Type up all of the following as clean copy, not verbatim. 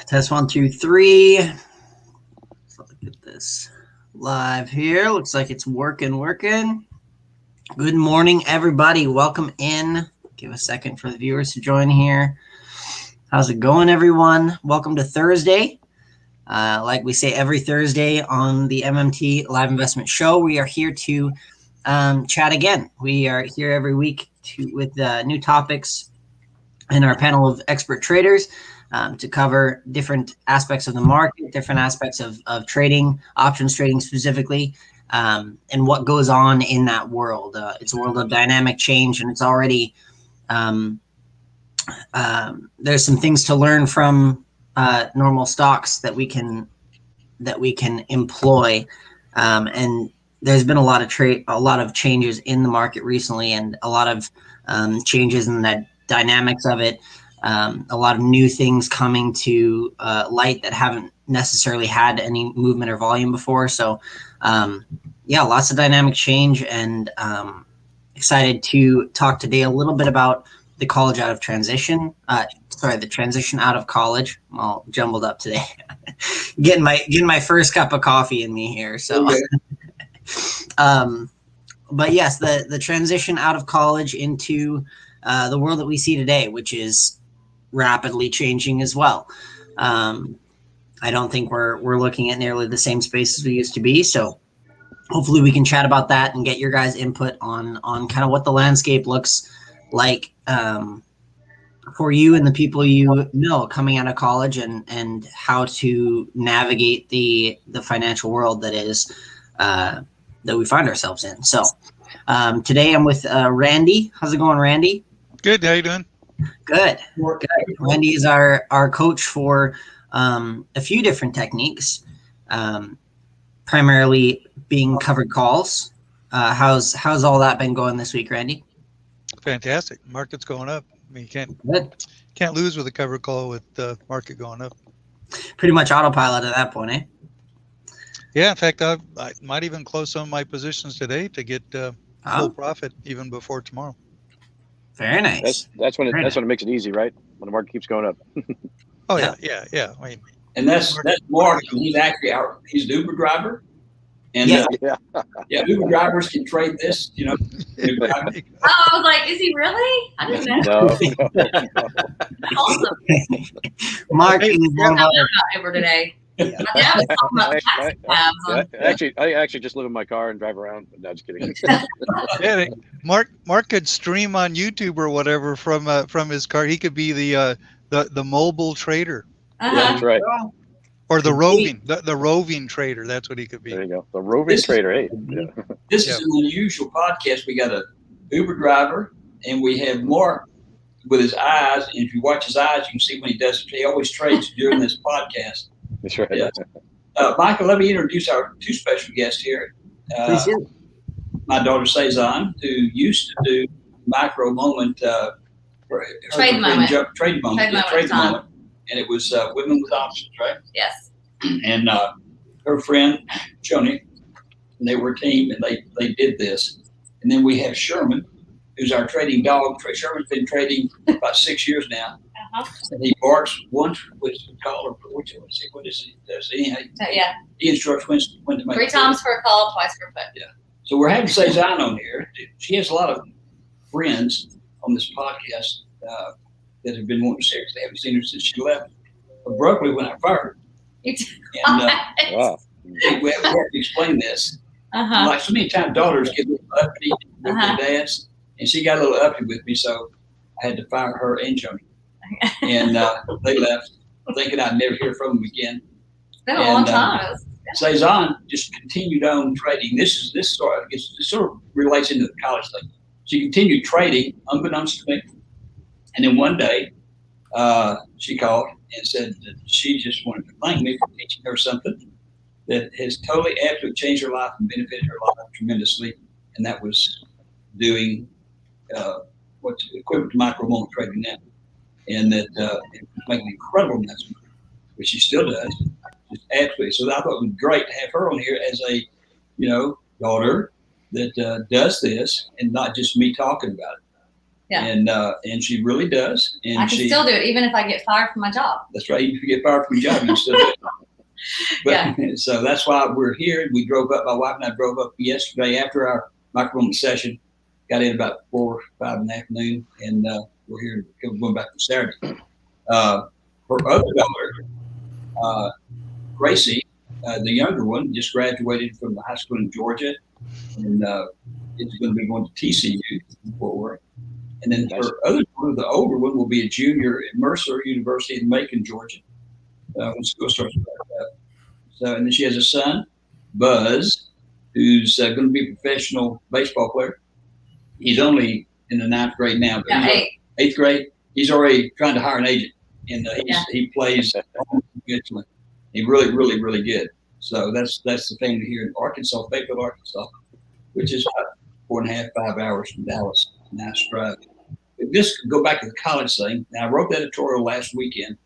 Test 1, 2, 3. Let's look at this live here. Looks like it's working. Good morning, everybody. Welcome in. Give a second for the viewers to join here. How's it going, everyone? Welcome to Thursday. Like we say every Thursday on the MMT Live Investment Show, we are here to chat again. We are here every week with new topics and our panel of expert traders to cover different aspects of the market, different aspects of trading, options trading specifically, and what goes on in that world. It's a world of dynamic change, and it's already there's some things to learn from normal stocks that we can employ, and there's been a lot of changes in the market recently, and a lot of changes in the dynamics of it. A lot of new things coming to light that haven't necessarily had any movement or volume before. So, lots of dynamic change, and excited to talk today a little bit about the transition out of college. I'm all jumbled up today. getting my first cup of coffee in me here. So, but yes, the transition out of college into the world that we see today, which is rapidly changing as well. I don't think we're looking at nearly the same space as we used to be. So hopefully we can chat about that and get your guys' input on kind of what the landscape looks like for you and the people you know coming out of college, and how to navigate the financial world that is that we find ourselves in. So today I'm with Randy. How's it going, Randy? Good. How you doing? Good. Randy is our coach for a few different techniques, primarily being covered calls. How's all that been going this week, Randy? Fantastic. Market's going up. I mean, you can't lose with a covered call with the market going up. Pretty much autopilot at that point, eh? Yeah. In fact, I might even close some of my positions today to get full profit even before tomorrow. Very nice. That's when it makes it easy, right? When the market keeps going up. Oh yeah. I mean, and that's Mark. He's actually he's an Uber driver, and Uber drivers can trade this. You know. I was like, is he really? I didn't know. No. Awesome. Mark is about Uber today. Yeah. I actually just live in my car and drive around. No, just kidding. Yeah, Mark could stream on YouTube or whatever from his car. He could be the mobile trader. Yeah, that's right. Or the roving trader. That's what he could be. There you go. The roving trader. Hey. This is an unusual podcast. We got a Uber driver, and we have Mark with his eyes. And if you watch his eyes, you can see when he does it. He always trades during this podcast. That's right. Yeah. Michael, let me introduce our two special guests here. My daughter Cezanne, who used to do Micro Moment, Trade Moment, and it was Women with Options, right? Yes. And her friend Joni, and they were a team, and they did this. And then we have Sherman, who's our trading dog. Sherman's been trading about 6 years now. And he barks once with the call, or what is he does? He instructs when to make 3 times for a call, twice for a put. Yeah. So we're having Cezanne on here. She has a lot of friends on this podcast that have been wanting to see her. They haven't seen her since she left abruptly when I fired her. And wow. we have to explain this. Like so many times, daughters get a little uppity with their dads, and she got a little uppity with me, so I had to fire her and Joni. And they left, thinking I'd never hear from them again. It's been a long time. Cezanne just continued on trading. This sort of relates into the college thing. She continued trading, unbeknownst to me. And then one day, she called and said that she just wanted to thank me for teaching her something that has totally, absolutely changed her life and benefited her life tremendously. And that was doing what's equivalent to micro moment trading now. And that it was making incredible investment, which she still does. Just absolutely. So I thought it would be great to have her on here as a, daughter that does this, and not just me talking about it. Yeah. And she really does. And I can still do it even if I get fired from my job. That's right. If you get fired from your job, you can still do it. But so that's why we're here. We drove up. My wife and I drove up yesterday after our microphone session. Got in about 4 or 5 in the afternoon, and we're here going back to Saturday. Her other daughter, Gracie, the younger one, just graduated from the high school in Georgia, and is going to be going to TCU in Fort Worth. And then her other one, the older one, will be a junior at Mercer University in Macon, Georgia, when school starts back up. So, and then she has a son, Buzz, who's going to be a professional baseball player. He's only in the 9th grade now, but he's 8th grade. He's already trying to hire an agent, and he plays professionally. He's really, really, really good. So that's the family here in Arkansas, Fayetteville, Arkansas, which is about 4.5, 5 hours from Dallas. Nice drive. But just go back to the college thing. Now, I wrote the editorial last weekend.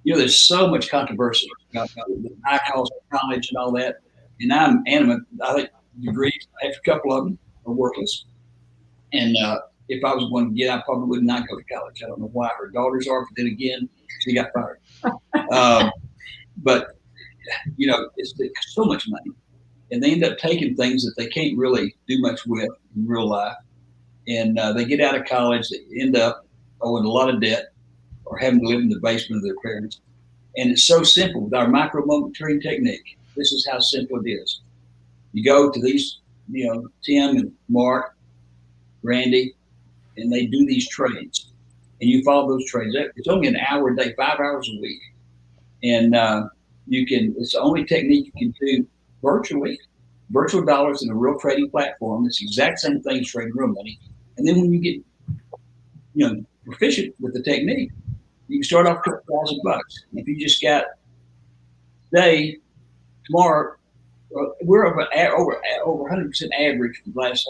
You know, there's so much controversy about the high cost of college and all that. And I'm adamant. I think degrees, I have a couple of them, are worthless. And if I was going to get, I probably would not go to college. I don't know why. Her daughters are, but then again, she got fired. But, you know, it's so much money. And they end up taking things that they can't really do much with in real life. And they get out of college, they end up owing a lot of debt or having to live in the basement of their parents. And it's so simple with our micro moment trading technique. This is how simple it is. You go to these, you know, Tim and Mark, Randy, and they do these trades. And you follow those trades. It's only an hour a day, 5 hours a week. And it's the only technique you can do virtually. Virtual dollars in a real trading platform. It's the exact same thing as trading real money. And then when you get, you know, proficient with the technique, you can start off with $1,000. If you just got today, tomorrow, we're over 100% average for the last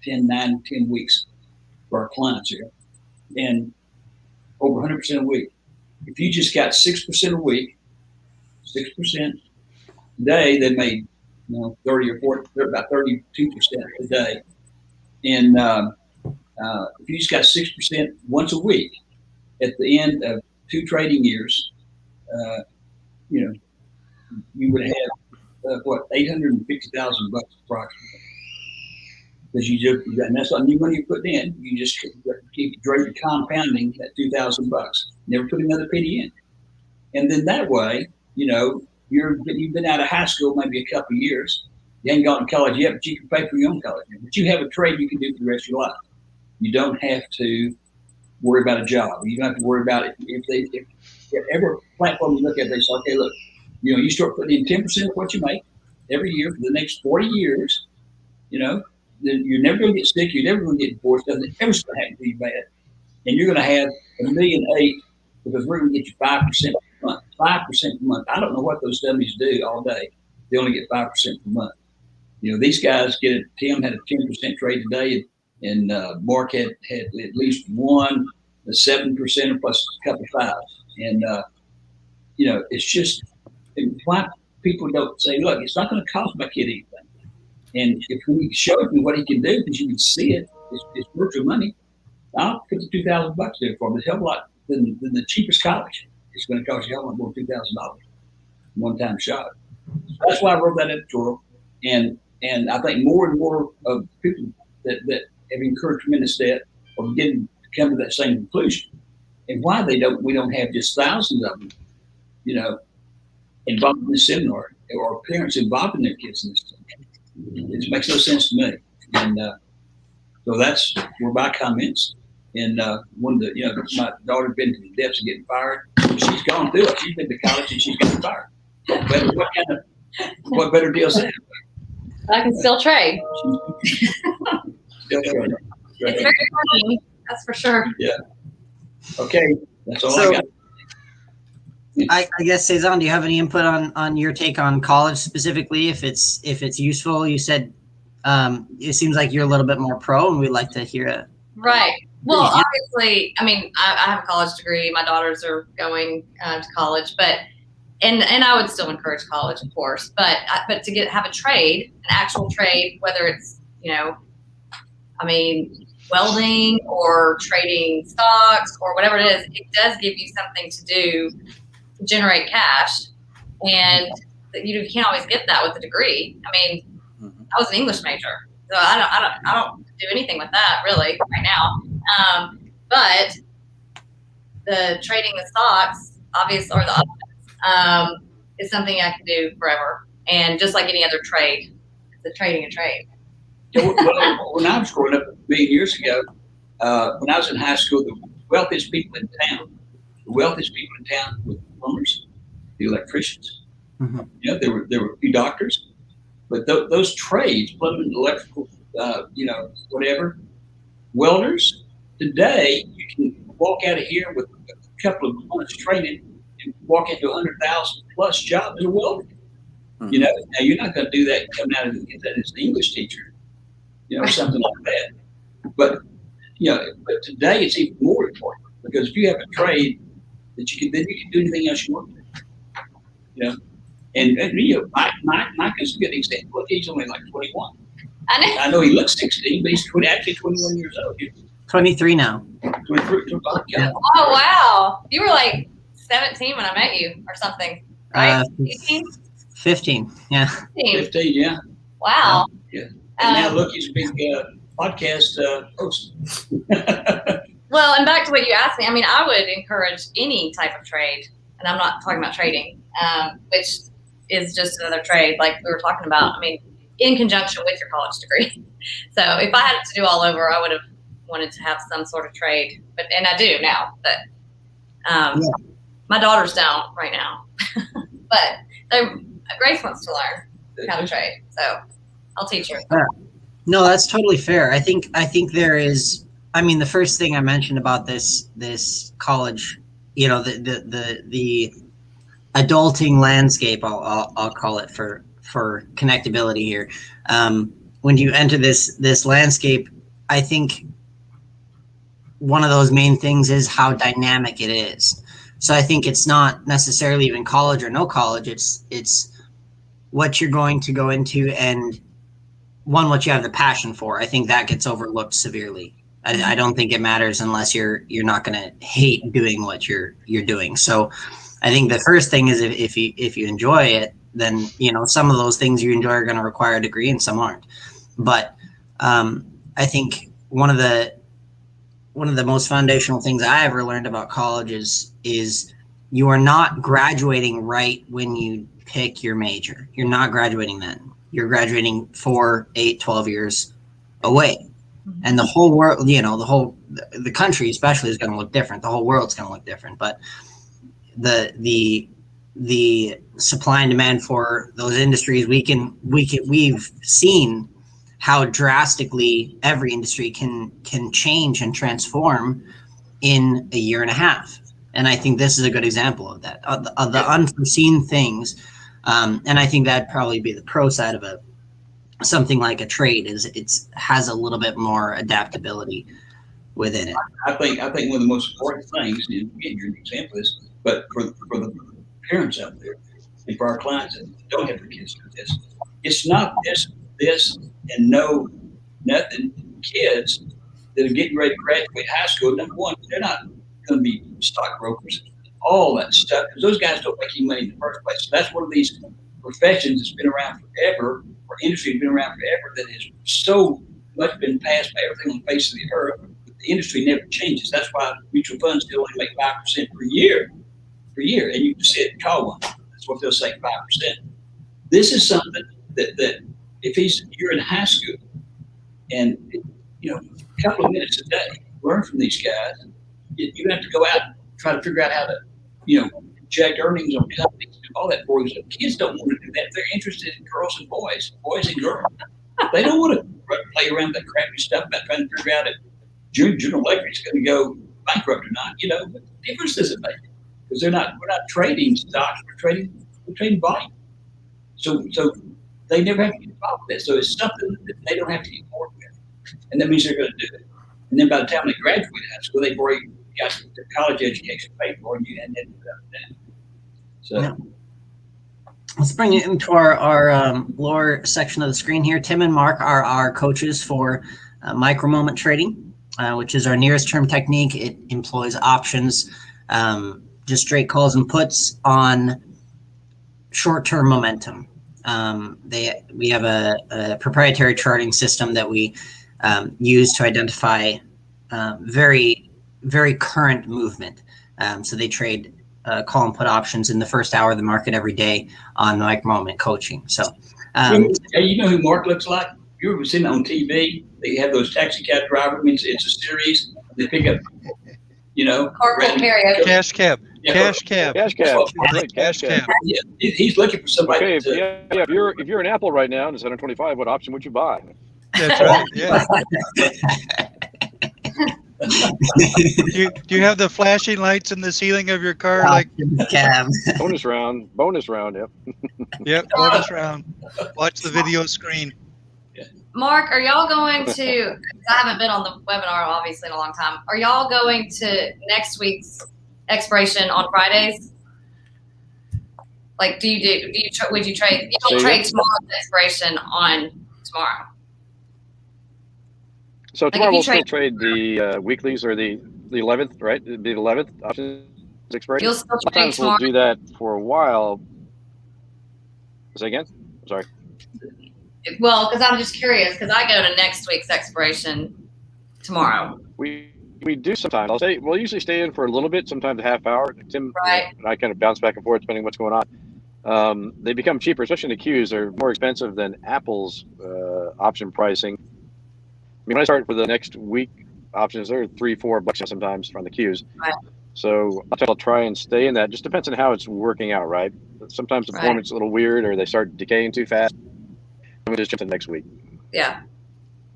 10 weeks for our clients here, and over 100% a week. If you just got 6% a week, 6% today, they made 30 or 40, they're about 32% a day. And if you just got 6% once a week, at the end of 2 trading years, you would have $850,000 approximately. Because and that's not new money you're putting in. You just keep compounding that $2,000. Never put another penny in. And then that way, you've been out of high school maybe a couple of years. You ain't gone to college yet, but you can pay for your own college. But you have a trade you can do for the rest of your life. You don't have to worry about a job. You don't have to worry about it. If every platform you look at, they say, okay, look, you start putting in 10% of what you make every year for the next 40 years, then you're never going to get sick. You're never going to get divorced. Nothing ever's going to happen to you bad. And you're going to have $1.8 million because we're going to get you 5% per month. 5% per month. I don't know what those dummies do all day. They only get 5% per month. These guys get it. Tim had a 10% trade today, and Mark had at least one, the 7% plus a couple of fives. And it's just why people don't say, look, it's not going to cost my kid anything. And if we showed me what he can do, because you can see it, it's virtual money. I'll put the $2,000 there for him. It's a hell of a lot than the cheapest college. It's going to cost you a hell of a lot more than $2,000 one-time shot. So that's why I wrote that editorial. And I think more and more of people that have incurred tremendous debt are beginning to come to that same conclusion. And why we don't have just thousands of them, involved in this seminar, or parents involved in their kids in this seminar. It makes no sense to me. And so that's where my comments. And one of the, my daughter's been to the depths of getting fired. She's gone through it. She's been to college and she's gotten fired. What better deal is that? I can still trade. Still trading. It's very funny, that's for sure. Yeah. Okay. That's all I got. I guess, Cezanne, do you have any input on your take on college specifically? If it's useful, you said it seems like you're a little bit more pro, and we'd like to hear it. Right. Well, obviously, I mean, I have a college degree. My daughters are going to college, but and I would still encourage college, of course. But to have a trade, an actual trade, whether it's I mean, welding or trading stocks or whatever it is, it does give you something to do to generate cash. And you can't always get that with a degree. I mean, I was an English major, so I don't do anything with that really right now. But the trading the stocks, obviously, or the options, is something I can do forever. And just like any other trade, it's a trading a trade. Well, when I was growing up many years ago, when I was in high school, the wealthiest people in town were the plumbers, the electricians. Mm-hmm. You know, there were a few doctors, but those trades, plumbing, electrical, whatever, welders. Today, you can walk out of here with a couple of months training and walk into 100,000 plus job as a welder. Mm-hmm. You know, now you're not going to do that coming out of as an English teacher, you know, or something like that. But but today it's even more important because if you have a trade that you can do anything else you want to. You know, and Mike is a good example. He's only like 21. I know he looks 16, but he's actually 21 years old. 23 now. 23. Yeah. Oh wow, you were like 17 when I met you, or something, right? 18? 15. Yeah. 15. Yeah. Wow. Yeah. And now look, he's a big podcast host. Well, and back to what you asked me, I mean, I would encourage any type of trade, and I'm not talking about trading, which is just another trade like we were talking about. I mean, in conjunction with your college degree. So if I had it to do all over, I would have wanted to have some sort of trade, and I do now, but my daughters don't right now. But Grace wants to learn how to trade, so I'll teach her. No, that's totally fair. I think there is. I mean, the first thing I mentioned about this college, you know, the adulting landscape, I'll call it for connectability here. When you enter this landscape, I think one of those main things is how dynamic it is. So I think it's not necessarily even college or no college. It's what you're going to go into and what you have the passion for. I think that gets overlooked severely. I don't think it matters unless you're not going to hate doing what you're doing. So I think the first thing is if you enjoy it, then some of those things you enjoy are going to require a degree and some aren't. But I think one of the most foundational things I ever learned about college is you are not graduating right when you pick your major. You're not graduating then. You're graduating 4, 8, 12 years away. And the whole world, the country especially is going to look different. The whole world's going to look different. But the supply and demand for those industries, we've seen how drastically every industry can change and transform in a year and a half. And I think this is a good example of that, of the unforeseen things. And I think that'd probably be the pro side of something like a trade is it has a little bit more adaptability within it. I think one of the most important things, and again, you're an example of this, but for the parents out there and for our clients that don't have their kids do this, it's not this and nothing. Kids that are getting ready to graduate high school, number one, they're not going to be stockbrokers, all that stuff, because those guys don't make any money in the first place. So that's one of these professions that's been around forever, or industry has been around forever, that has so much been passed by everything on the face of the earth. But the industry never changes. That's why mutual funds still only make 5% per year, and you can sit and call one. That's what they'll say, 5%. This is something that if you're in high school, and a couple of minutes a day, learn from these guys. You have to go out and try to figure out how to, project earnings on companies, do all that for you. So kids don't want to do that. They're interested in girls and boys and girls. They don't want to play around with that crappy stuff about trying to figure out if General Electric is going to go bankrupt or not. But the difference doesn't make it because we're not trading stocks. We're trading volume. So they never have to get involved with that. So it's something that they don't have to get involved with, and that means they're going to do it. And then by the time they graduate high school, they've already got their college education paid for, and then that. So. Yeah. Let's bring it into our lower section of the screen here. Tim and Mark are our coaches for micro moment trading. which is our nearest term technique. It employs options, just straight calls and puts on short-term momentum. We have a proprietary charting system that we use to identify very, very current movement. So they trade call and put options in the first hour of the market every day on like moment coaching. So, you know who Mark looks like? You ever seen it on TV? They have those taxi cab drivers. I mean, it's a series. They pick up, Carpool karaoke. Cash cab. Yeah, Cash cab. Cash cab. Right, cash cab. Yeah, he's looking for somebody. Okay, if you're an Apple right now and it's 125, what option would you buy? That's right. Yeah. Do you have the flashing lights in the ceiling of your car? Like cab. Bonus round. Yep. Yep. Bonus round. Watch the video screen. Mark, are y'all going to? I haven't been on the webinar obviously in a long time. Are y'all going to next week's expiration on Fridays? Like, would you trade? You don't trade tomorrow's expiration on tomorrow. So tomorrow we'll still trade the weeklies or the 11th, right? The 11th options expiration. You'll still trade Sometimes tomorrow. we'll do that for a while. Say again? I'm sorry. Well, because I'm just curious, because I go to next week's expiration tomorrow. We do sometimes. We'll usually stay in for a little bit, sometimes a half hour. Tim Right. and I kind of bounce back and forth depending on what's going on. They become cheaper, especially the Qs are more expensive than Apple's option pricing. I mean, when I start for the next week options, they're $3-4 sometimes from the Qs. Right. So I'll try and stay in that. Just depends on how it's working out, right? Sometimes the performance is a little weird or they start decaying too fast. We just jump to next week. Yeah.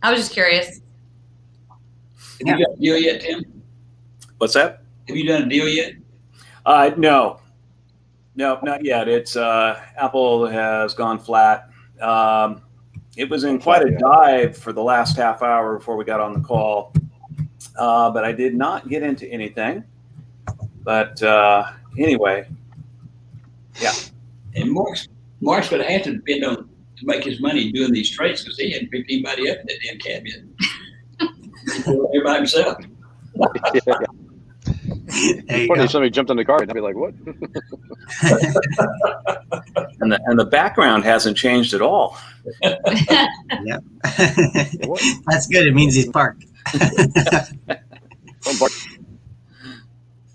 I was just curious. Have you done a deal yet, Tim? What's that? Have you done a deal yet? No, not yet. It's Apple has gone flat. It was in quite a dive for the last half hour before we got on the call, but I did not get into anything. But anyway, yeah. And Mark's going to have to depend on to make his money doing these trades because he hadn't picked anybody up in that damn cab yet. All by himself. It's funny if somebody jumped on the car and I'd be like, what? And the background hasn't changed at all. Yep. That's good. It means he's parked.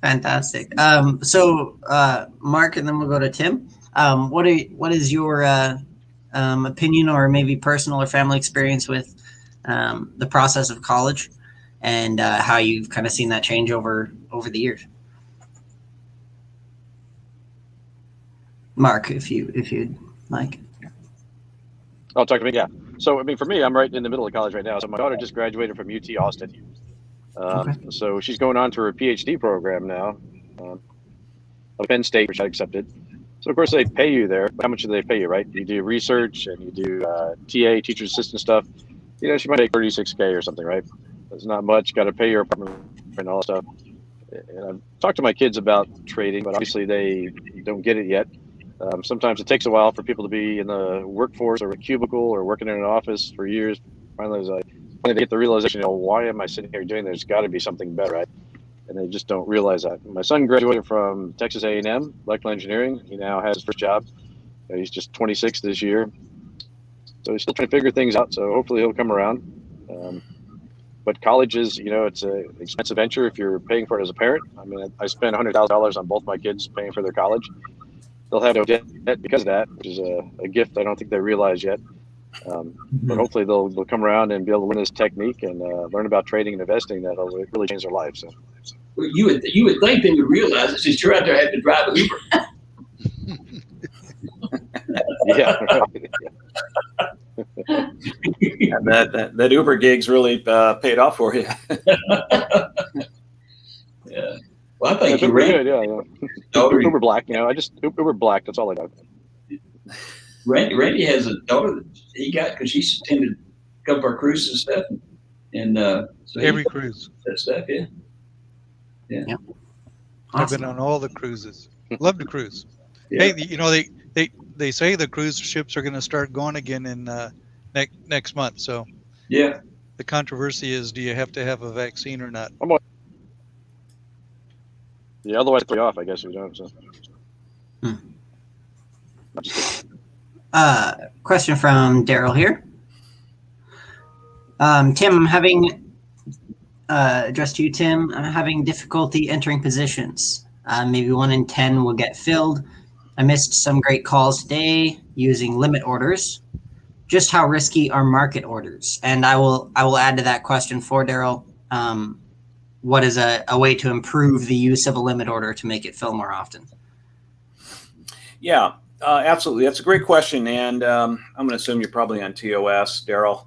Fantastic. So Mark, and then we'll go to Tim. What is your opinion or maybe personal or family experience with the process of college and how you've kind of seen that change over the years? Mark, if you'd like. I'll talk to me. Yeah. So, I mean, for me, I'm right in the middle of college right now. So my daughter just graduated from UT Austin. So she's going on to her PhD program now, at Penn State, which I accepted. So of course they pay you there. But how much do they pay you, right? You do research and you do TA, teacher assistant stuff. You know, she might make $36K or something, right? It's not much. Got to pay your apartment and all that stuff. And I've talked to my kids about trading, but obviously they don't get it yet. Sometimes it takes a while for people to be in the workforce or a cubicle or working in an office for years. Finally, they get the realization, why am I sitting here doing this? There's got to be something better, right? And they just don't realize that. My son graduated from Texas A&M, electrical engineering. He now has his first job. He's just 26 this year. So he's still trying to figure things out. So hopefully he'll come around. But college is, it's an expensive venture if you're paying for it as a parent. I mean, I spent $100,000 on both my kids paying for their college. They'll have no debt because of that, which is a gift I don't think they realize yet. But hopefully they'll come around and be able to learn this technique and learn about trading and investing that'll really change their life. So you would think they would realize it since you're out there having to drive an Uber. yeah. And that Uber gig's really paid off for you. Yeah. Well, I think Uber good. Yeah. Uber Black. I just Uber Black. That's all I got. Randy has a daughter that he got because she's attended a couple of our cruises and stuff, and so Every cruise. That stuff, yeah. Awesome. I've been on all the cruises. Love to cruise. Yeah. Hey, they say the cruise ships are going to start going again in next month. So yeah, The controversy is, do you have to have a vaccine or not? Yeah, otherwise it's off, I guess, if you don't. So. Hmm. I'm just kidding. Question from Daryl here. Tim, I'm having addressed to you, Tim. I'm having difficulty entering positions. Maybe 1 in 10 will get filled. I missed some great calls today using limit orders. Just how risky are market orders? And I will add to that question for Daryl. What is a way to improve the use of a limit order to make it fill more often? Yeah, absolutely. That's a great question, and I'm going to assume you're probably on TOS, Daryl.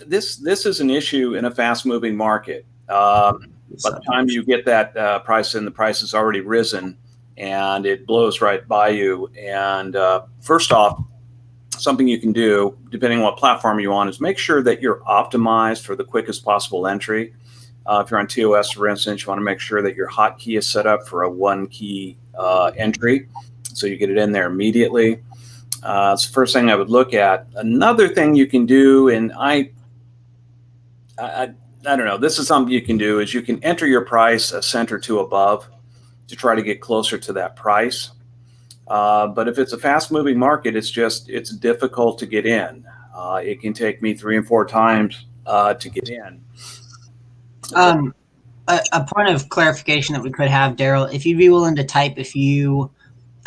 This is an issue in a fast-moving market. By the time you get that price in, the price has already risen, and it blows right by you. And first off, something you can do, depending on what platform you're on, is make sure that you're optimized for the quickest possible entry. If you're on TOS, for instance, you want to make sure that your hotkey is set up for a one-key entry, so you get it in there immediately. It's the first thing I would look at. Another thing you can do, and I don't know, this is something you can do, is you can enter your price a cent or two above to try to get closer to that price. But if it's a fast-moving market, it's difficult to get in. It can take me 3 and 4 times to get in. A point of clarification that we could have, Daryl, if you'd be willing to type if you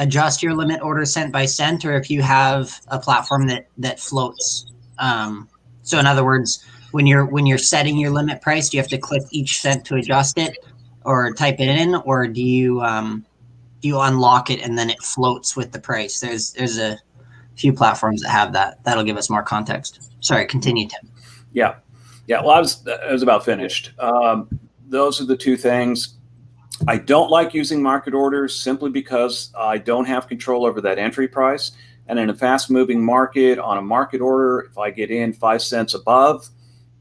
adjust your limit order cent by cent, or if you have a platform that floats. So in other words, when you're setting your limit price, do you have to click each cent to adjust it, or type it in, or do you unlock it and then it floats with the price? There's a few platforms that have that. That'll give us more context. Sorry, continue, Tim. Yeah. Well, I was about finished. Those are the two things. I don't like using market orders simply because I don't have control over that entry price. And in a fast-moving market, on a market order, if I get in 5 cents above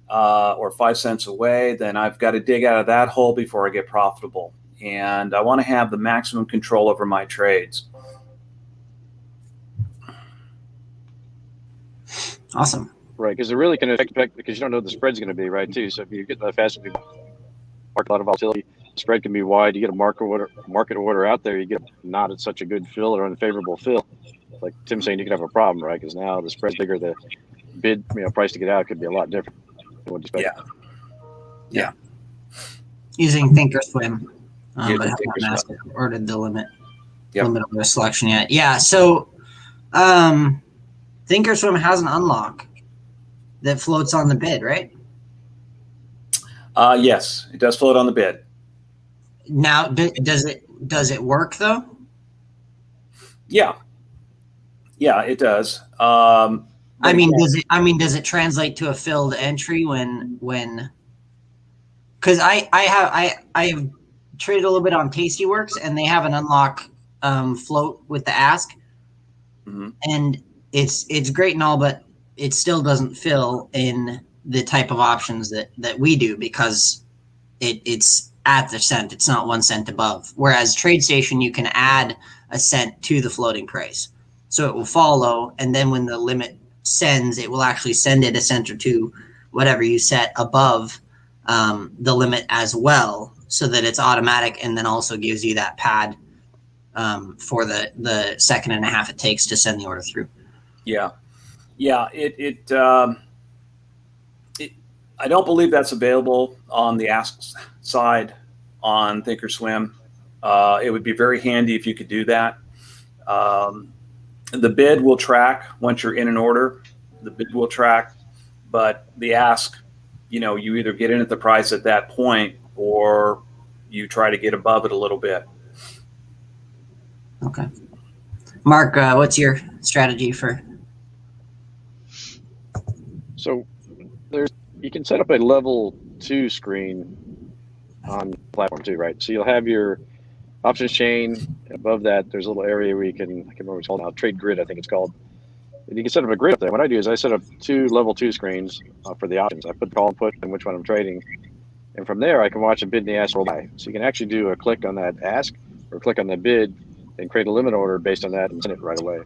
or 5 cents away, then I've got to dig out of that hole before I get profitable. And I want to have the maximum control over my trades. Awesome. Right, because it really can affect because you don't know what the spread's going to be, right? Too. So if you get the fast moving market, a lot of volatility, the spread can be wide. You get a market order out there, you get not at such a good fill or unfavorable fill. Like Tim's saying, you could have a problem, right? Because now the spread's bigger, the bid, price to get out could be a lot different than what you expect. Yeah. Using Thinkorswim, but I haven't Thinkorswim. ordered the limit Yep. limit order selection yet. Yeah, so Thinkorswim has an unlock that floats on the bid, right? Yes, it does float on the bid. Now, does it work though? Yeah, it does. Does it translate to a filled entry when? Because I have traded a little bit on Tastyworks, and they have an unlock float with the ask, and it's great and all, but it still doesn't fill in the type of options that we do, because it's at the cent. It's not 1 cent above. Whereas TradeStation, you can add a cent to the floating price, so it will follow, and then when the limit sends, it will actually send it a cent or two, whatever you set above the limit as well, so that it's automatic, and then also gives you that pad for the second and a half it takes to send the order through. Yeah. I don't believe that's available on the ask side on Thinkorswim. It would be very handy if you could do that. The bid will track once you're in an order. The bid will track, but the ask, you either get in at the price at that point, or you try to get above it a little bit. Okay. Mark, what's your strategy for? So you can set up a level 2 screen on the platform too, right? So you'll have your options chain. Above that, there's a little area where you can, I can't remember what it's called now, trade grid, I think it's called. And you can set up a grid up there. What I do is I set up 2 level 2 screens for the options. I put the call and put and which one I'm trading. And from there, I can watch a bid and the ask roll by. So you can actually do a click on that ask or click on the bid and create a limit order based on that and send it right away.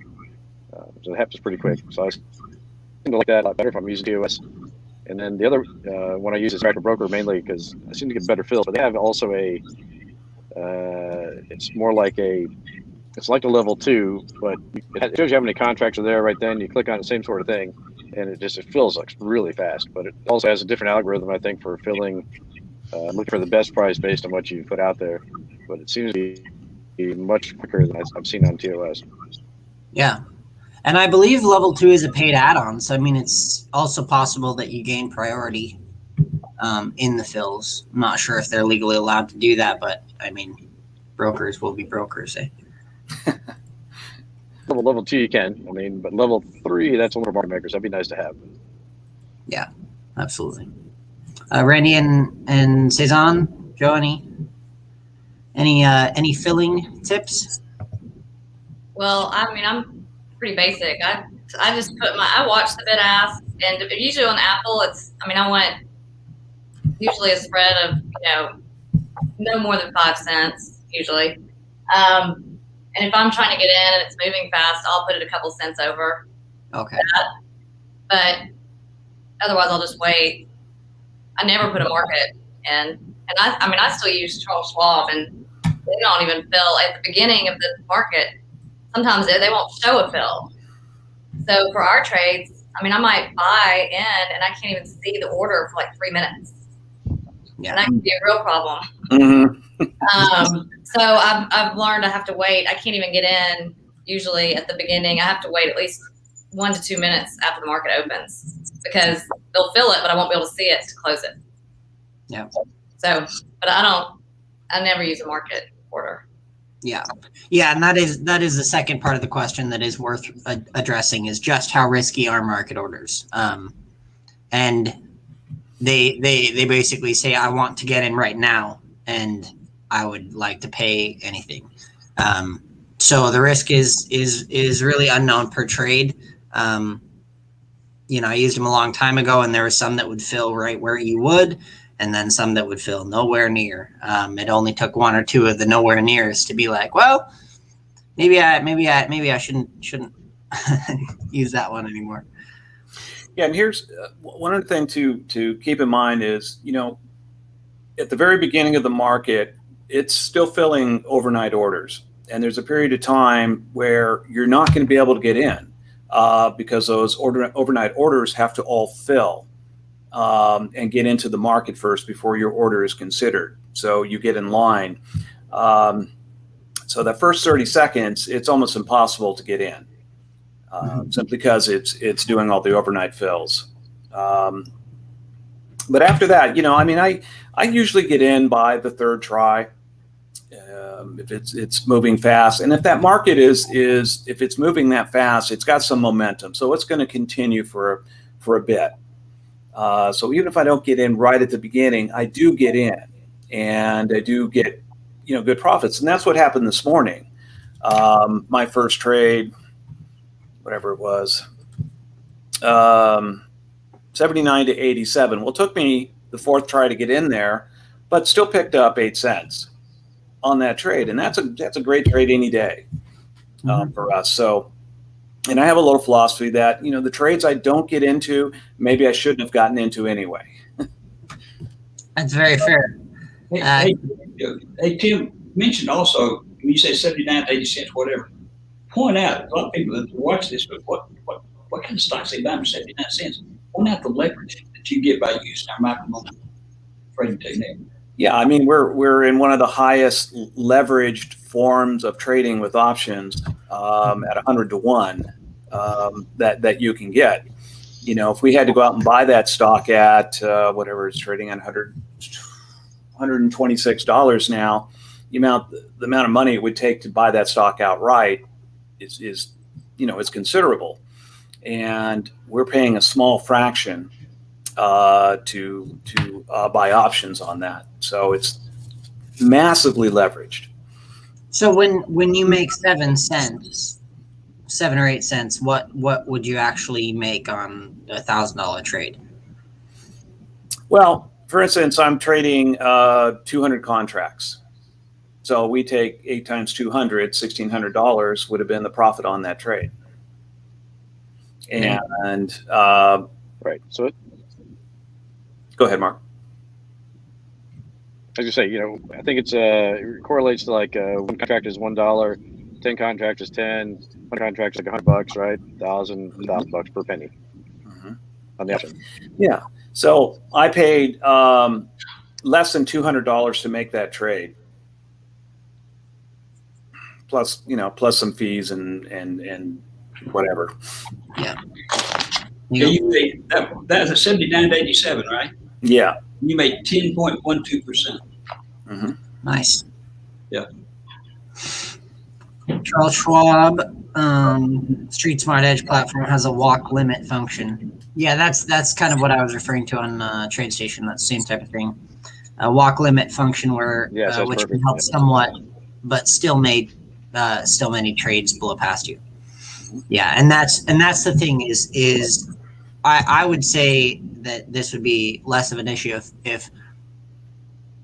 So it happens pretty quick. So I seem to like that a lot better if I'm using TOS. And then the other one I use is Interactive Broker mainly because I seem to get better fills. But they have also a it's more like it's like a level 2, but it shows you how many contracts are there right then. You click on the same sort of thing, and it fills like really fast. But it also has a different algorithm, I think, for filling. Looking for the best price based on what you put out there. But it seems to be much quicker than I've seen on TOS. Yeah. And I believe level 2 is a paid add-on. So, I mean, it's also possible that you gain priority in the fills. I'm not sure if they're legally allowed to do that, but I mean, brokers will be brokers, eh? Level 2 you can. I mean, but level 3, that's only for market makers. That'd be nice to have. Yeah, absolutely. Randy and Cezanne, Joe, any filling tips? Well, I mean, I'm pretty basic. I just I watch the bid ask, and usually on Apple, I want usually a spread of, no more than 5 cents usually. And if I'm trying to get in and it's moving fast, I'll put it a couple cents over. Okay. That. But otherwise, I'll just wait. I never put a market in, and I still use Charles Schwab, and they don't even fill at the beginning of the market. Sometimes they won't show a fill. So for our trades, I might buy in, and I can't even see the order for like 3 minutes. Yeah. And that can be a real problem. Mm-hmm. So I've learned I have to wait. I can't even get in usually at the beginning. I have to wait at least 1 to 2 minutes after the market opens because they'll fill it, but I won't be able to see it to close it. Yeah. So, but I never use a market order. Yeah. Yeah. And that is the second part of the question that is worth addressing is just how risky are market orders. And they basically say, I want to get in right now and I would like to pay anything. So the risk is really unknown per trade. I used them a long time ago, and there was some that would fill right where you would, and then some that would fill nowhere near. It only took 1 or 2 of the nowhere nears to be like, well, maybe I shouldn't use that one anymore. Yeah, and here's one other thing to keep in mind is, at the very beginning of the market, it's still filling overnight orders. And there's a period of time where you're not going to be able to get in because those overnight orders have to all fill and get into the market first before your order is considered. So you get in line. So the first 30 seconds, it's almost impossible to get in. Simply because it's doing all the overnight fills. But after that, I usually get in by the third try if it's moving fast, and if that market is if it's moving that fast, it's got some momentum, so it's going to continue for a bit. So even if I don't get in right at the beginning, I do get in, and I do get good profits, and that's what happened this morning. My first trade, whatever it was, 79 to 87. Well, it took me the fourth try to get in there, but still picked up 8 cents on that trade, and that's a great trade any day for us. So, and I have a little philosophy that the trades I don't get into, maybe I shouldn't have gotten into anyway. That's very fair. Hey, Tim, mentioned also when you say 79 to 80 cents, whatever. Point out, a lot of people that watch this, but what kind of stocks they buy for 79 cents? Point out the leverage that you get by using our micro-moment trading technique. Yeah, we're in one of the highest leveraged forms of trading with options at 100 to 1 that you can get. If we had to go out and buy that stock at whatever it's trading at $126 now, the amount of money it would take to buy that stock outright is considerable, and we're paying a small fraction to buy options on that. So it's massively leveraged. So when you make 7 or 8 cents, what would you actually make on a $1,000 trade? Well, for instance, I'm trading 200 contracts. So we take 8 times 200, $1,600 would have been the profit on that trade. Right. So, it, And so, Go ahead, Mark. As you say, I think it correlates to like one contract is $1, 10 contracts is 10, one contract is like $100, right? $1,000 per penny on the option. Yeah. So I paid less than $200 to make that trade, plus some fees and whatever. Yeah. Yeah, you made that's a 79.87, right? Yeah. You made 10.12%. Mm-hmm. Nice. Yeah. Charles Schwab, Street Smart Edge platform has a walk limit function. Yeah, that's kind of what I was referring to on TradeStation. That same type of thing. A walk limit function where which perfect. can help somewhat, but still many trades blow past you. Yeah, and that's the thing is I would say that this would be less of an issue if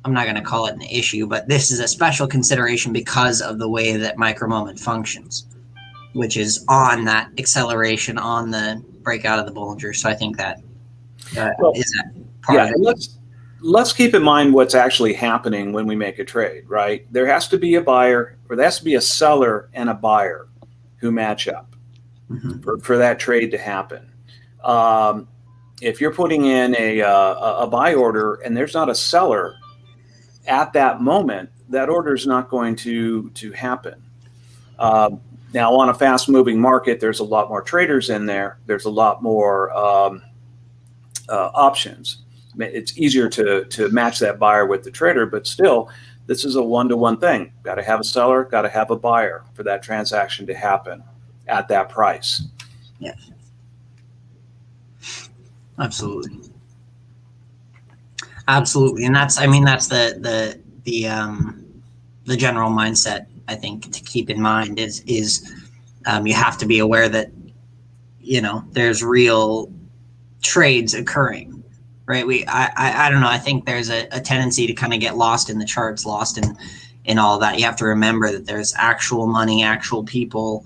I'm not going to call it an issue, but this is a special consideration because of the way that micromoment functions, which is on that acceleration on the breakout of the Bollinger. So I think that is that part of it. Let's keep in mind what's actually happening when we make a trade, right? There has to be a buyer, or there has to be a seller and a buyer who match up for that trade to happen. If you're putting in a buy order and there's not a seller at that moment, that order is not going to happen. Now, on a fast-moving market, there's a lot more traders in there. There's a lot more options. It's easier to match that buyer with the trader, but still, this is a one-to-one thing. Got to have a seller, got to have a buyer for that transaction to happen at that price. Yeah. Absolutely. And that's the general mindset I think to keep in mind is you have to be aware that there's real trades occurring, right? I don't know, I think there's a tendency to kind of get lost in the charts, lost in all of that. You have to remember that there's actual money, actual people.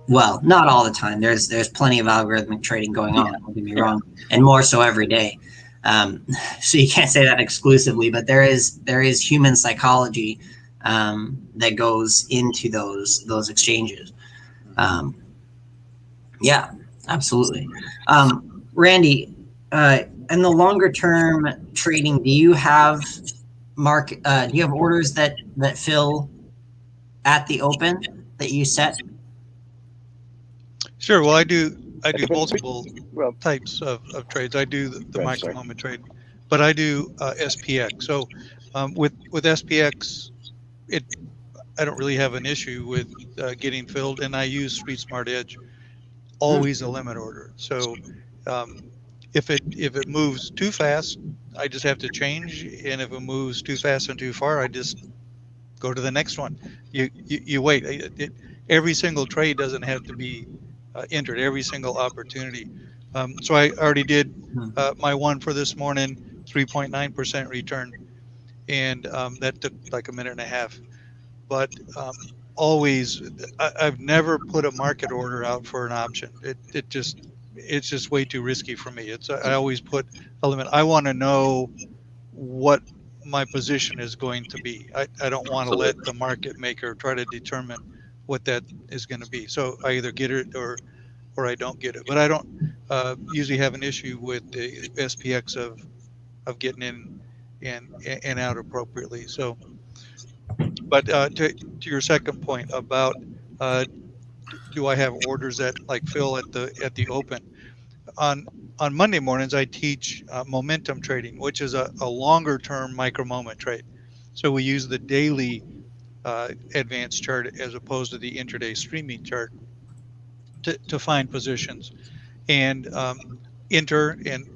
Well, not all the time. There's plenty of algorithmic trading going on, don't get me wrong, and more so every day. So you can't say that exclusively, but there is human psychology that goes into those exchanges. Yeah, absolutely. Randy, in the longer term trading, do you have orders that fill at the open that you set? Sure. Well, I do multiple types of trades. I do the micro moment trade, but I do SPX. So with SPX, I don't really have an issue with getting filled, and I use Street Smart Edge, always a limit order. So if it moves too fast, I just have to change, and if it moves too fast and too far, I just go to the next one. You wait. Every single trade doesn't have to be entered, every single opportunity. So I already did my one for this morning, 3.9% return, and that took like a minute and a half. But always, I've never put a market order out for an option. It's just way too risky for me. I always put a limit. I want to know what my position is going to be. I don't want to let the market maker try to determine what that is going to be. So I either get it or I don't get it. But I don't usually have an issue with the SPX of getting in and out appropriately. So, but to your second point about do I have orders that like fill at the open? On Monday mornings, I teach momentum trading, which is a longer term micro moment trade. So we use the daily advanced chart as opposed to the intraday streaming chart to find positions and enter. And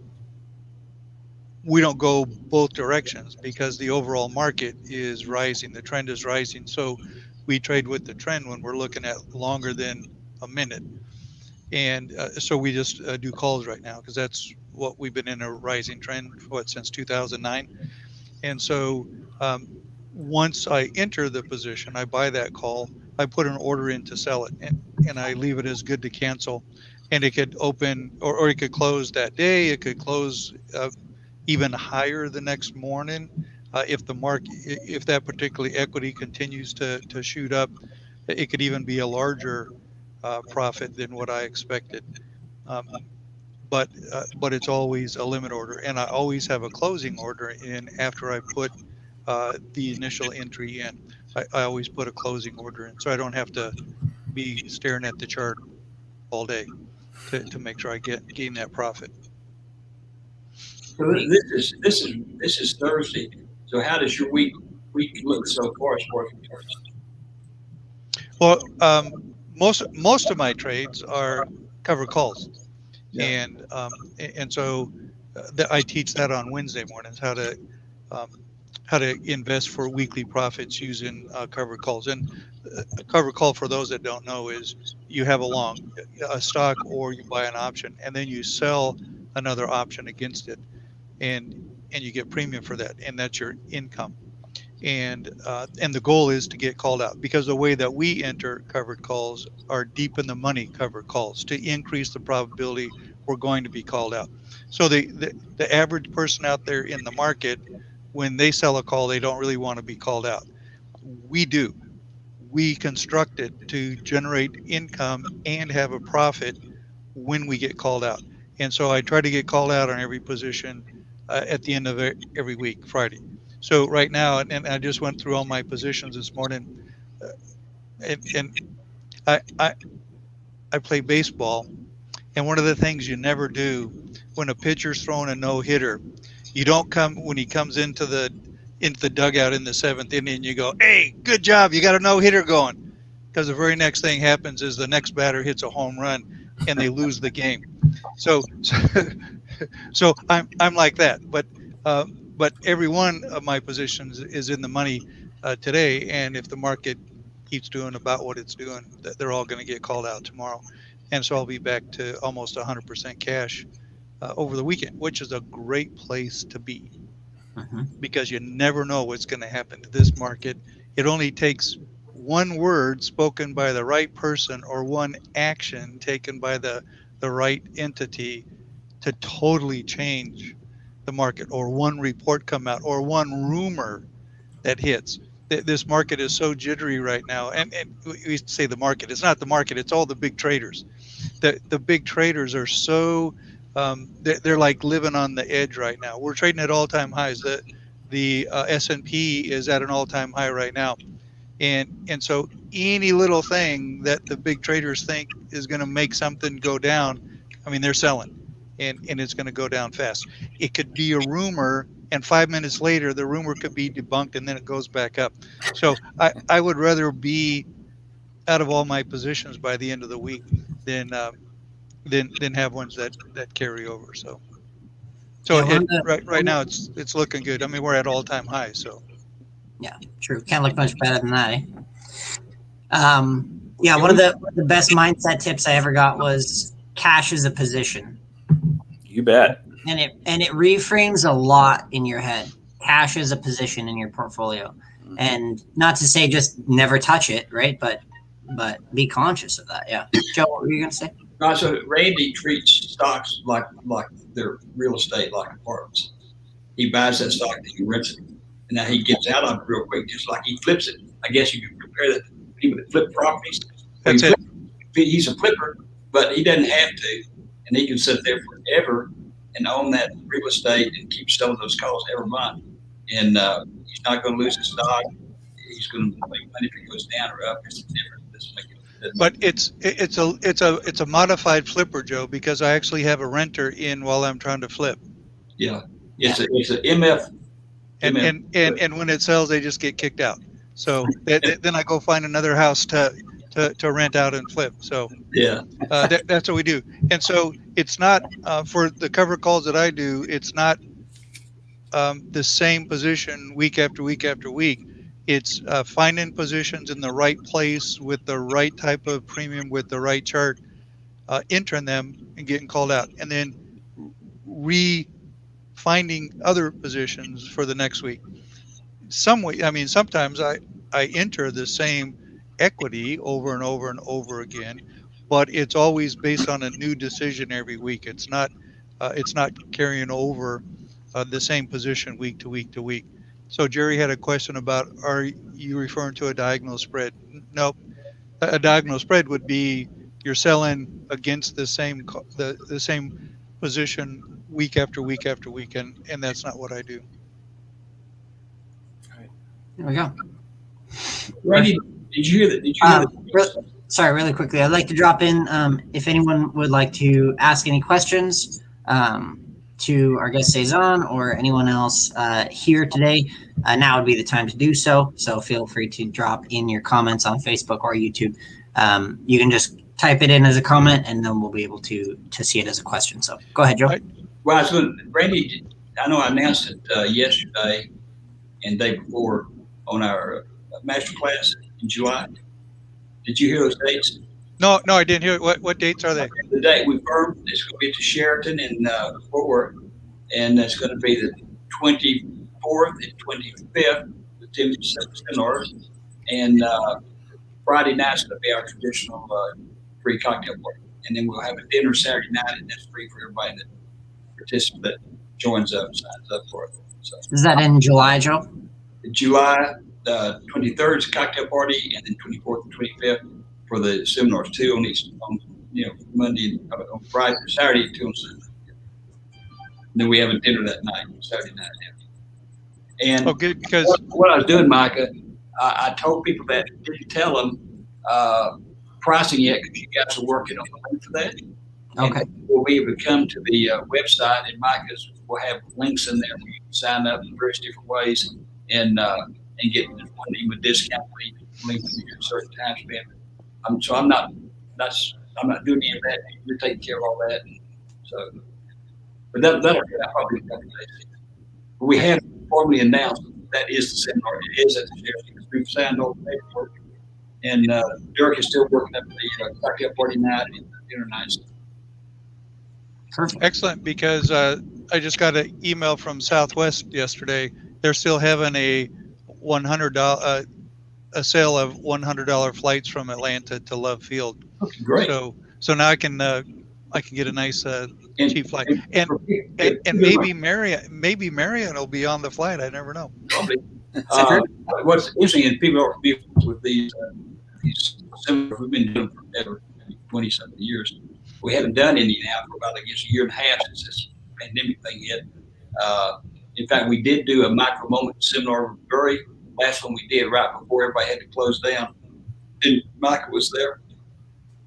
we don't go both directions because the overall market is rising. The trend is rising. So we trade with the trend when we're looking at longer than a minute. And so we just do calls right now because that's what we've been in a rising trend since 2009. And so once I enter the position, I buy that call, I put an order in to sell it, and I leave it as good to cancel. and it could open or it could close that day. It could close even higher the next morning. If the market, if that particular equity continues to shoot up, it could even be a larger profit than what I expected. Um, but it's always a limit order, and I always have a closing order in after I put the initial entry in. I always put a closing order in, so I don't have to be staring at the chart all day to make sure I gain that profit. So this is Thursday. So how does your week look so far as far as returns? Well, most of my trades are covered calls, Yeah. and so I teach that on Wednesday mornings um, how to invest for weekly profits using covered calls. And a covered call, for those that don't know, is you have a stock or you buy an option and then you sell another option against it, and you get premium for that, and that's your income. And the goal is to get called out, because the way that we enter covered calls are deep in the money covered calls to increase the probability we're going to be called out. So the average person out there in the market, when they sell a call, they don't really want to be called out. We do. We construct it to generate income and have a profit when we get called out. And so I try to get called out on every position at the end of every week, Friday. So right now, and I just went through all my positions this morning, uh, and I, I I play baseball, and one of the things you never do when a pitcher's throwing a no hitter, you don't come when he comes into the dugout in the seventh inning, and you go, "Hey, good job, you got a no hitter going," because the very next thing happens is the next batter hits a home run, and they lose the game. So I'm like that, but every one of my positions is in the money today, and if the market keeps doing about what it's doing, they're all going to get called out tomorrow, and so I'll be back to almost 100% cash over the weekend, which is a great place to be, because you never know what's going to happen to this market. It only takes one word spoken by the right person or one action taken by the right entity to totally change the market, or one report come out, or one rumor that hits. This market is so jittery right now, and we say the market. It's not the market. It's all the big traders. The big traders are so they're like living on the edge right now. We're trading at all-time highs. The S&P is at an all-time high right now, and so any little thing that the big traders think is going to make something go down, I mean, they're selling, and it's going to go down fast. It could be a rumor, and 5 minutes later the rumor could be debunked, and then it goes back up. So I would rather be out of all my positions by the end of the week than have ones that carry over. So right now it's looking good. I mean, we're at all-time highs, so yeah, true. Can't look much better than that, eh? Yeah, one of the best mindset tips I ever got was cash is a position. You bet. And it reframes a lot in your head. Cash is a position in your portfolio. And not to say just never touch it, right? But be conscious of that. Yeah. Joe, what were you gonna say? So Randy treats stocks like they're real estate, like apartments. He buys that stock and he rents it, and now he gets out of it real quick, just like he flips it. I guess you could compare that to people that flip properties. that's it. He's a flipper, but he doesn't have to, and he can sit there forever and own that real estate and keep selling those calls every month. And he's not going to lose his stock. He's going to make money if it goes down or up. It's different. But it's a modified flipper, Joe, because I actually have a renter in while I'm trying to flip. Yeah, it's an MF. And when it sells, they just get kicked out. So then I go find another house to rent out and flip. So yeah, that's what we do. And so it's not for the cover calls that I do. It's not the same position week after week after week. It's finding positions in the right place with the right type of premium, with the right chart, entering them and getting called out, and then finding other positions for the next week. Sometimes I enter the same equity over and over and over again, but it's always based on a new decision every week. It's not carrying over the same position week to week to week. So Jerry had a question about, are you referring to a diagonal spread? Nope. A diagonal spread would be you're selling against the same the same position week after week after week, and that's not what I do. There we go. Randy, did you hear that? Did you hear that? Sorry, really quickly, I'd like to drop in if anyone would like to ask any questions to our guest Cezanne or anyone else here today. Now would be the time to do so. So feel free to drop in your comments on Facebook or YouTube. You can just type it in as a comment, and then we'll be able to see it as a question. So go ahead, Joe. Well, so Randy, I know I announced it yesterday and the day before on our master class in July. Did you hear those dates? No, I didn't hear. What dates are they? The date we confirmed is going to be at the Sheraton in Fort Worth, and that's going to be the 24th and 25th, the Timothy seminars, and Friday night's going to be our traditional free cocktail party, and then we'll have a dinner Saturday night, and that's free for everybody that participates, joins up, signs up for it. So, is that in July, Joe? July 23rd is a cocktail party, and then 24th and 25th for the seminars, two on each, Monday, on Friday, Saturday, two on Sunday. And then we have a dinner that night, Saturday night. And good, because what I was doing, Micah, I told people that, didn't tell them pricing yet because you guys are working on the link for that. Okay. And we'll be able to come to the website, and Micah's will have links in there where you can sign up in various different ways and get funding with discount links at a certain time span. So I'm not doing any of that. You're taking care of all that. So, but that'll probably be a couple of days. But we have formally announced that is the seminar. It is at the Sheridan. We've signed all the paperwork, and Dirk is still working up the cocktail party night and dinner nights. Perfect. Excellent, because I just got an email from Southwest yesterday. They're still having a $100 a sale of $100 flights from Atlanta to Love Field. Okay, great. So now I can get a nice cheap flight, and maybe Marion will be on the flight. I never know. Probably. What's interesting is people are familiar with these seminars we've been doing forever, 20-something years. We haven't done any now for about, I guess, a year and a half since this pandemic thing hit. In fact, we did do a micro moment seminar. Very last one we did right before everybody had to close down. And Michael was there,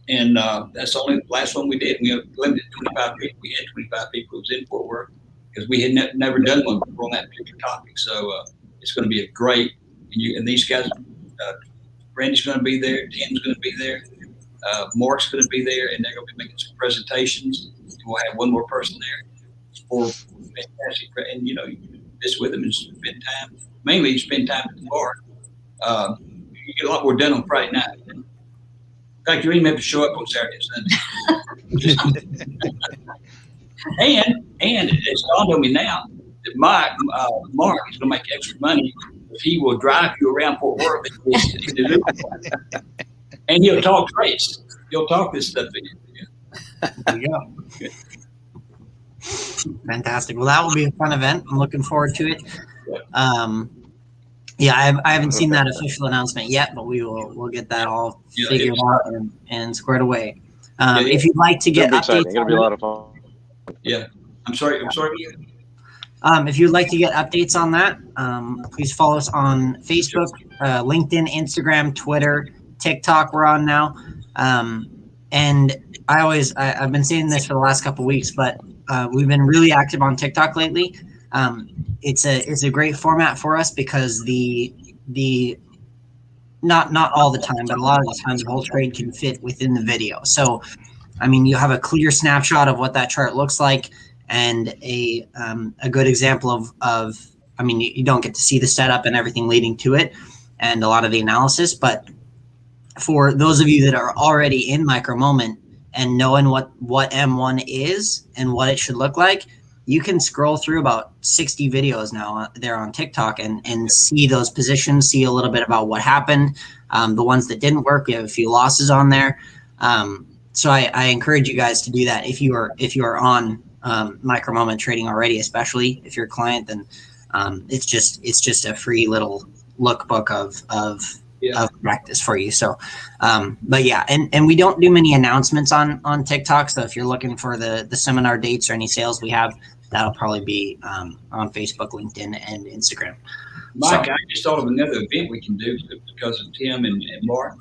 and that's the only last one we did. We limited 25 people. We had 25 people who was in Fort Worth because we had never done one before on that particular topic. So it's going to be a great. And these guys, Randy's going to be there. Tim's going to be there. Mark's going to be there, and they're going to be making some presentations. We'll have one more person there for fantastic. And this with them and spend time. Mainly, you spend time at the bar. You get a lot more done on Friday night. In fact, you don't even have to show up on Saturday and Sunday. and it's dawned on me now that Mark is going to make extra money if he will drive you around Fort Worth and he'll talk trades. He'll talk this stuff to you. There you go. Fantastic. Well, that will be a fun event. I'm looking forward to it. I haven't seen that official announcement yet, but we'll get that all figured out and squared away. If you'd like to get updates, it's going to be a lot of fun. Yeah, I'm sorry. If you'd like to get updates on that, please follow us on Facebook, LinkedIn, Instagram, Twitter, TikTok. We're on now, and I've been saying this for the last couple of weeks, but we've been really active on TikTok lately. It's a great format for us because the not all the time, but a lot of the times the whole trade can fit within the video. So, I mean, you have a clear snapshot of what that chart looks like, and a good example of I mean, you don't get to see the setup and everything leading to it, and a lot of the analysis. But for those of you that are already in micro moment and knowing what M1 is and what it should look like, you can scroll through about 60 videos now there on TikTok and see those positions, see a little bit about what happened. The ones that didn't work, we have a few losses on there. So I encourage you guys to do that if you are on micro moment trading already, especially if you're a client. Then it's just a free little lookbook of practice for you. So, but yeah, and we don't do many announcements on TikTok. So if you're looking for the seminar dates or any sales we have, that'll probably be on Facebook, LinkedIn, and Instagram. Mike, so, I just thought of another event we can do because of Tim and Mark.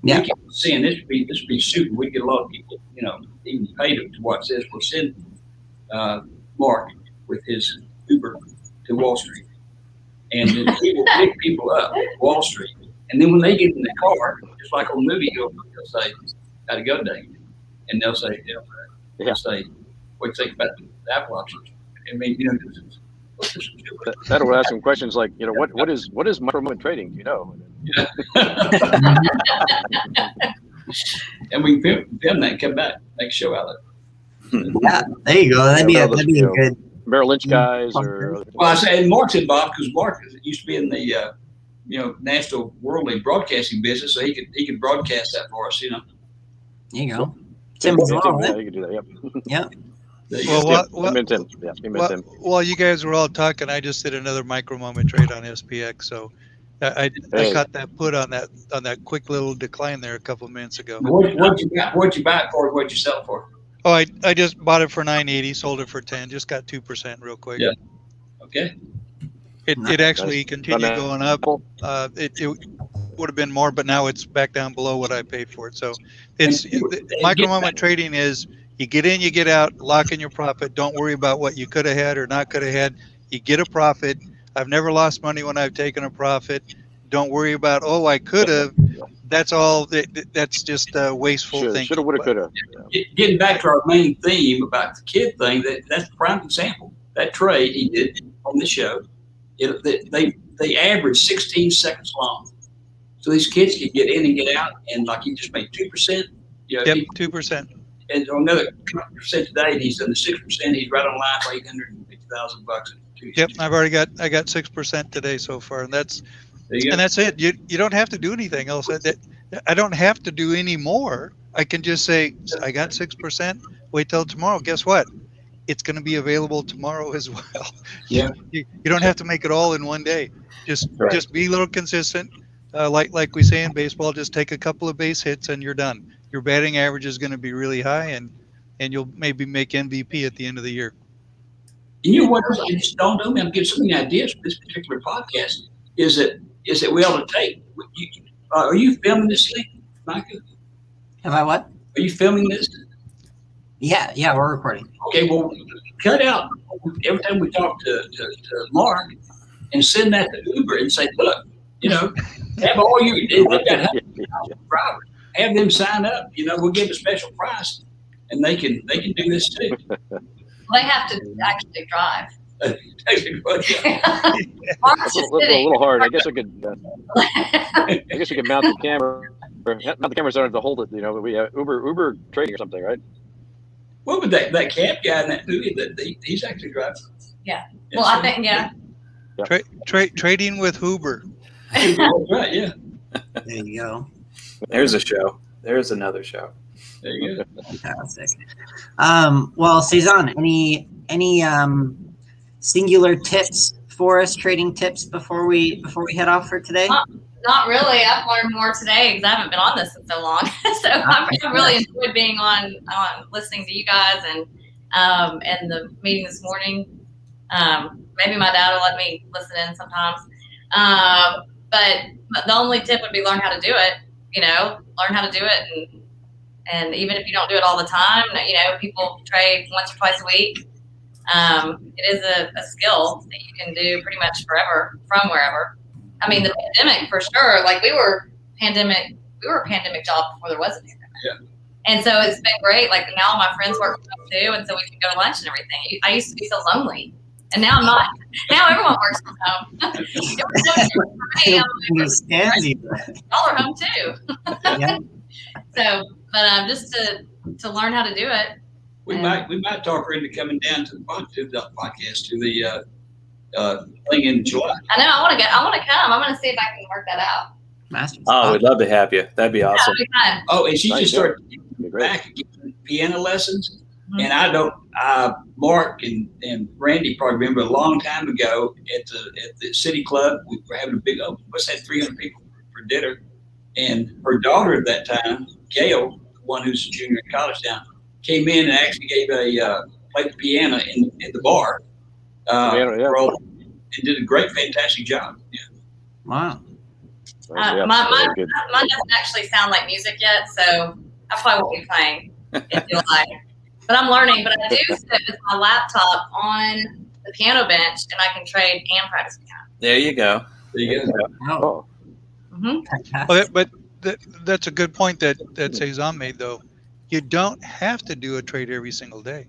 Yeah. We can send this would be super. We get a lot of people, even paid to watch this. We'll send Mark with his Uber to Wall Street, and then he will pick people up at Wall Street. And then when they get in the car, just like on movie, they'll say, "Got to go today," and they'll say, "They'll say, what do you think about the Apple options?" I mean, that'll ask some questions like, what is micro moment trading? Do you know? Yeah. And we can film that and come back, make a show out of it. Yeah, there you go. That'd be a good Merrill Lynch guys or. Well, I say, and Mark's involved because Mark used to be in the national worldly broadcasting business, so he could broadcast that for us. There you go. Tim, you can do that. Yep. Yep. While you guys were all talking, I just did another micro moment trade on SPX. So I caught that put on that quick little decline there a couple of minutes ago. What'd you buy it for? What'd you sell it for? Oh, I just bought it for $9.80, sold it for $10, just got 2% real quick. Yeah. Okay. It actually continued going up. It would have been more, but now it's back down below what I paid for it. So micro moment trading is you get in, you get out, lock in your profit. Don't worry about what you could have had or not could have had. You get a profit. I've never lost money when I've taken a profit. Don't worry about, I could have. That's all. That's just wasteful thinking. Should have, would have, could have. Getting back to our main theme about the kid thing, that's the prime example. That trade he did on the show, they average 16 seconds long. So these kids could get in and get out, and like he just made 2%. Yep, 2%. And another percent today, and he's done the 6%. He's right on line for $850,000. Yep, I got 6% today so far, and that's it. You don't have to do anything else. I don't have to do any more. I can just say I got 6%. Wait till tomorrow. Guess what? It's going to be available tomorrow as well. Yeah. You don't have to make it all in one day. Just be a little consistent. Like we say in baseball, just take a couple of base hits and you're done. Your batting average is going to be really high, and you'll maybe make MVP at the end of the year. And you know what else I just dawned on me? I'm getting so many ideas for this particular podcast. Is that we ought to take? Are you filming this thing, Micah? Have I what? Are you filming this? Yeah, we're recording. Okay, well, cut out every time we talk to Mark and send that to Uber and say, look, have all they've got drivers. Have them sign up. We'll give a special price, and they can do this too. They have to actually drive. Mark's a little hard. I guess we could mount the camera. Mount the camera so I don't have to hold it. We have Uber trading or something, right? What would that cab guy in that movie he's actually driving? Yeah. Well, I think trading with Uber. That's right. Yeah. There you go. There's a show. There's another show. There you go. Fantastic. Well, Cezanne, any singular tips for us, trading tips before we head off for today? Not really. I've learned more today because I haven't been on this in so long. So I've really enjoyed being on listening to you guys and the meeting this morning. Maybe my dad will let me listen in sometimes. But the only tip would be learn how to do it. Learn how to do it, and even if you don't do it all the time, people trade once or twice a week. It is a skill that you can do pretty much forever from wherever. I mean, the pandemic for sure. Like we were a pandemic job before there was a pandemic. Yeah. And so it's been great. Like now all my friends work from home too, and so we can go to lunch and everything. I used to be so lonely, and now I'm not. Now everyone works from home. It was no different for me. Y'all are home too. Yeah. So, but just to learn how to do it. We might talk her into coming down to the podcast to the thing in July. I know. I want to come. I'm going to see if I can work that out. Masters. Oh, we'd love to have you. That'd be awesome. Oh, and she Nice, just yeah. started Be great. back again, piano lessons. And I don't, Mark and Randy probably remember a long time ago at the city club, we were having a big, what's that, 300 people for dinner. And her daughter at that time, Gail, the one who's a junior in college now, came in and actually gave played the piano in the bar. Piano, yeah. And did a great, fantastic job. Yeah. Wow. Yeah, Mine good. doesn't actually sound like music yet, so I probably won't be playing in July. But I'm learning. But I do sit with my laptop on the piano bench, and I can trade and practice piano. There you go. There you go. Oh, Mm-hmm. But that's a good point that Cezanne made, though. You don't have to do a trade every single day.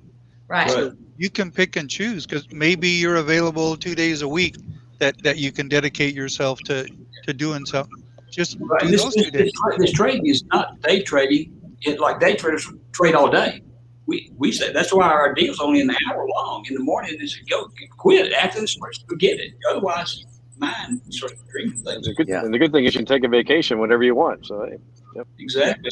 Right. Right. You can pick and choose, because maybe you're available 2 days a week that you can dedicate yourself to doing something. Just Right. do those 2 days. This trading is not day trading. Like day traders trade all day. We say that's why our deal's only an hour long. In the morning, is go quit after the sports, forget it. Otherwise, mind starts dreaming things. and the good thing is you can take a vacation whenever you want. So hey, yep. Exactly.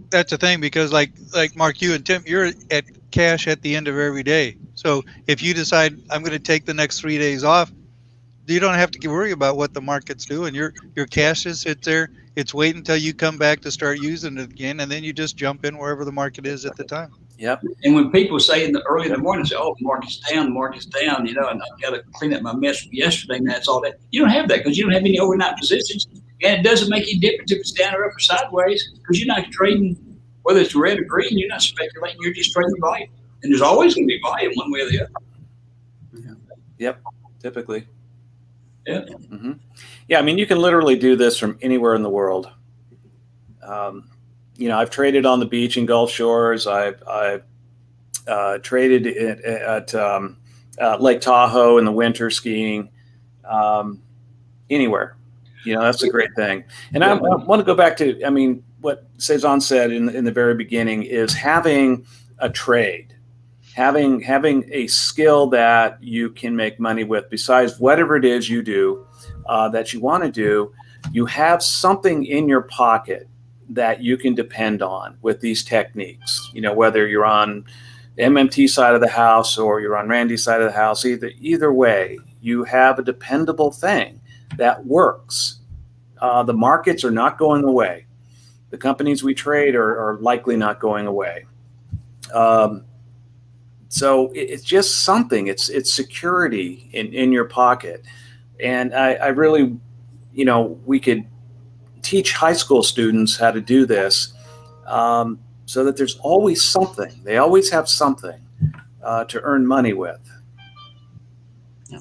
That's the thing, because like Mark, you and Tim, you're at cash at the end of every day. So if you decide I'm going to take the next 3 days off, you don't have to worry about what the market's doing. Your cash is sits there. It's waiting until you come back to start using it again, and then you just jump in wherever the market is at the time. Yep. And when people say early in the morning, say, "Oh, the market's down," and I've got to clean up my mess from yesterday, and that's all that. You don't have that because you don't have any overnight positions, and it doesn't make any difference if it's down or up or sideways because you're not trading whether it's red or green. You're not speculating. You're just trading volume, and there's always going to be volume one way or the other. Yep. Typically. Yeah. Mm-hmm. Yeah. I mean, you can literally do this from anywhere in the world. I've traded on the beach in Gulf Shores. I've traded at Lake Tahoe in the winter skiing. Anywhere, that's a great thing. And I want to go back to, what Cezanne said in the very beginning is having a trade, having a skill that you can make money with besides whatever it is you do that you want to do. You have something in your pocket that you can depend on with these techniques, whether you're on the MMT side of the house or you're on Randy's side of the house, either way, you have a dependable thing that works. The markets are not going away. The companies we trade are likely not going away. So it's just something, it's security in your pocket. And I really, we could teach high school students how to do this so that there's always something. They always have something to earn money with. Yeah,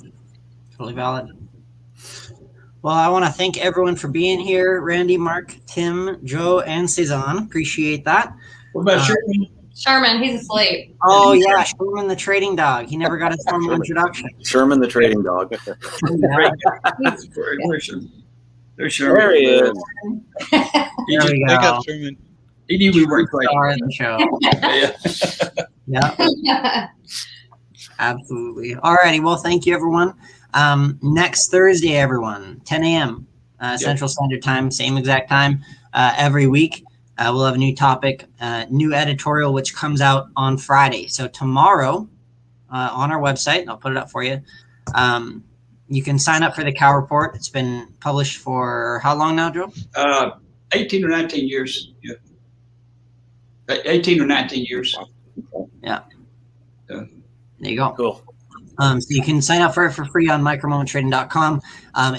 totally valid. Well, I want to thank everyone for being here. Randy, Mark, Tim, Joe, and Cezanne. Appreciate that. What about Sherman? Sherman, he's asleep. Oh, yeah, Sherman the trading dog. He never got his formal introduction. Sherman the trading dog. Where's Sherman? There's Sherman. There he is. There we Wake go. up, Sherman. He knew we weren't trading. Star of the show. Yeah. Yeah, absolutely. All righty. Well, thank you, everyone. Next Thursday, everyone, 10 a.m. Central Standard Time, same exact time every week. We'll have a new topic, new editorial, which comes out on Friday. So tomorrow on our website, and I'll put it up for you, you can sign up for the Cow Report. It's been published for how long now, Joe? 18 or 19 years. Yeah. 18 or 19 years. Yeah. There you go. Cool. So you can sign up for it for free on micromomenttrading.com.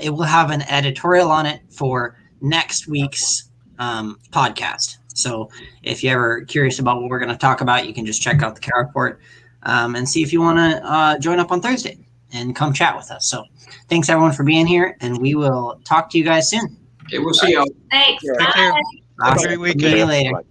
It will have an editorial on it for next week's podcast. So if you're ever curious about what we're going to talk about, you can just check out the Cow Report and see if you want to join up on Thursday and come chat with us. So thanks everyone for being here, and we will talk to you guys soon. Okay, we'll see y'all. Thanks. Take care. Bye. Have a great weekend. See you later. Bye.